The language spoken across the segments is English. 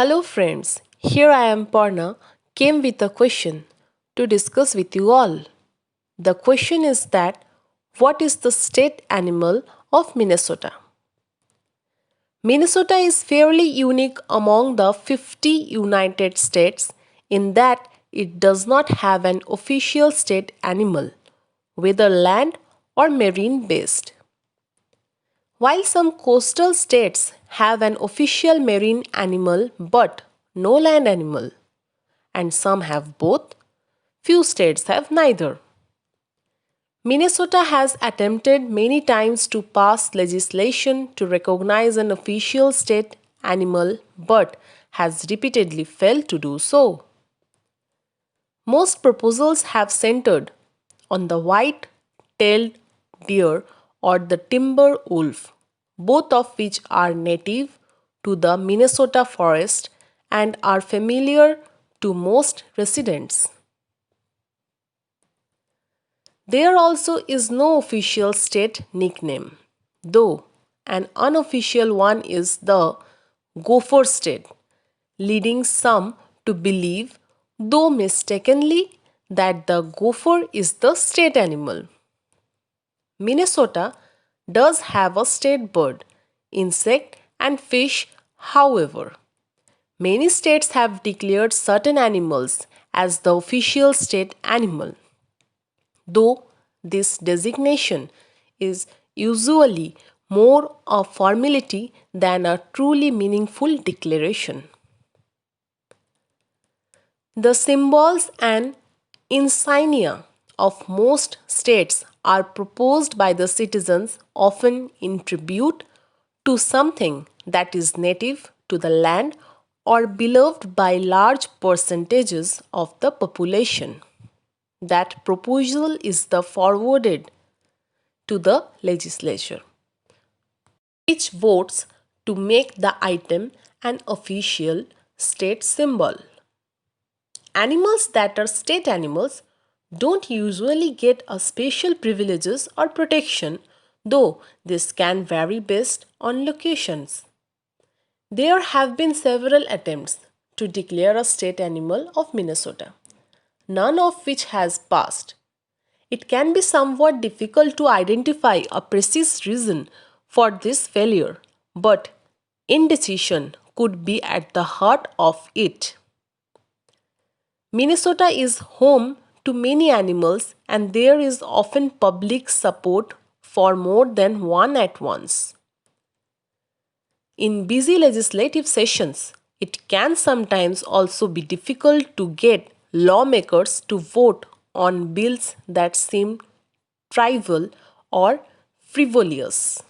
Hello friends, here I am Parna, came with a question to discuss with you all. The question is that what is the state animal of Minnesota? Minnesota is fairly unique among the 50 United States in that it does not have an official state animal, whether land or marine based. While some coastal states have an official marine animal but no land animal, and some have both, few states have neither. Minnesota has attempted many times to pass legislation to recognize an official state animal but has repeatedly failed to do so. Most proposals have centered on the white tailed deer or the timber wolf, both of which are native to the Minnesota forest and are familiar to most residents. There also is no official state nickname, though an unofficial one is the Gopher State, leading some to believe, though mistakenly, that the gopher is the state animal. Minnesota does have a state bird, insect, and fish, however. Many states have declared certain animals as the official state animal, though this designation is usually more a formality than a truly meaningful declaration. The symbols and insignia of most states are proposed by the citizens often in tribute to something that is native to the land or beloved by large percentages of the population. That proposal is the forwarded to the legislature, which votes to make the item an official state symbol. Animals that are state animals don't usually get a special privileges or protection, though this can vary based on locations. There have been several attempts to declare a state animal of Minnesota, none of which has passed. It can be somewhat difficult to identify a precise reason for this failure, but indecision could be at the heart of it. Minnesota is home to many animals and there is often public support for more than one at once. In busy legislative sessions, it can sometimes also be difficult to get lawmakers to vote on bills that seem trivial or frivolous.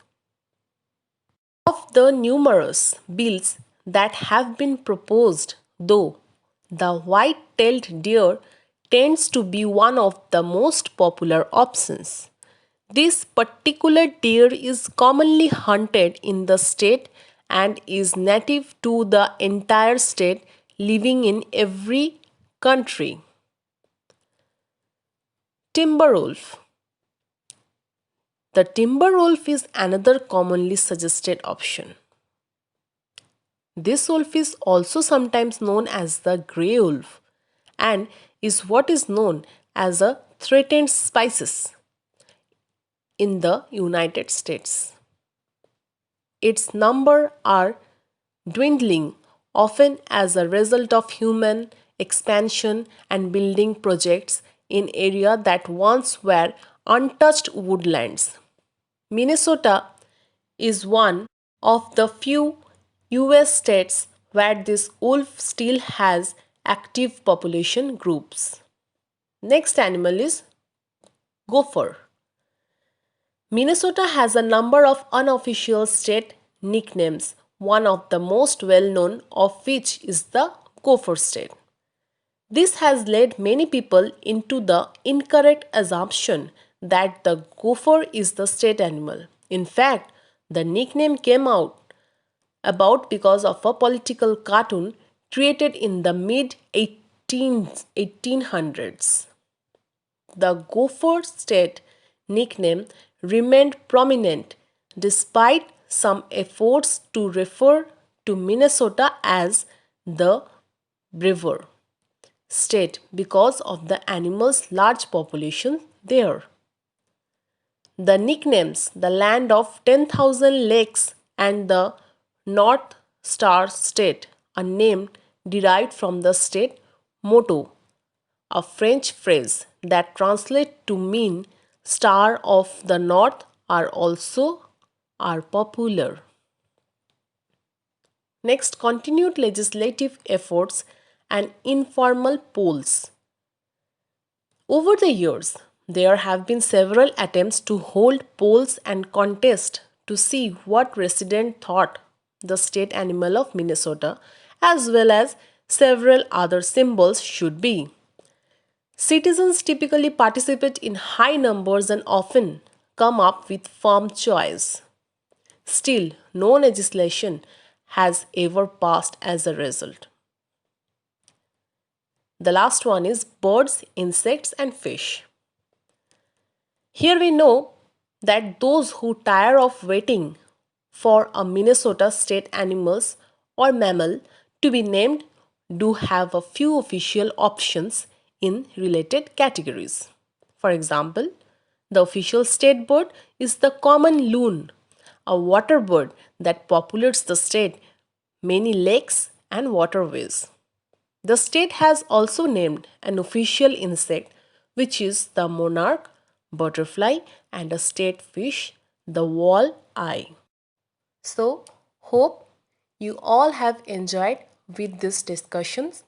Of the numerous bills that have been proposed, though, the white-tailed deer tends to be one of the most popular options. This particular deer is commonly hunted in the state and is native to the entire state, living in every country. Timberwolf. The timberwolf is another commonly suggested option. This wolf is also sometimes known as the grey wolf and is what is known as a threatened species in the United States. Its numbers are dwindling, often as a result of human expansion and building projects in areas that once were untouched woodlands. Minnesota is one of the few US states where this wolf still has active population groups. Next animal is gopher. Minnesota has a number of unofficial state nicknames, one of the most well-known of which is the Gopher State. This has led many people into the incorrect assumption that the gopher is the state animal. In fact, the nickname came about because of a political cartoon created in the mid 1800s. The Gopher State nickname remained prominent despite some efforts to refer to Minnesota as the Brewer state because of the animal's large population there. The nicknames the land of 10,000 lakes and the North Star State are named derived from the state motto, a French phrase that translates to mean star of the north are popular. Next, continued legislative efforts and informal polls. Over the years, there have been several attempts to hold polls and contests to see what residents thought the state animal of Minnesota, as well as several other symbols, should be. Citizens typically participate in high numbers and often come up with firm choice. Still, no legislation has ever passed as a result. The last one is birds, insects, and fish. Here we know that those who tire of waiting for a Minnesota state animals or mammal to be named do have a few official options in related categories. For example, the official state bird is the common loon, a water bird that populates the state, many lakes and waterways. The state has also named an official insect, which is the monarch butterfly, and a state fish, the walleye. So, hope you all have enjoyed with these discussions.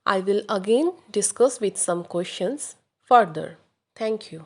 I will again discuss with some questions further. Thank you.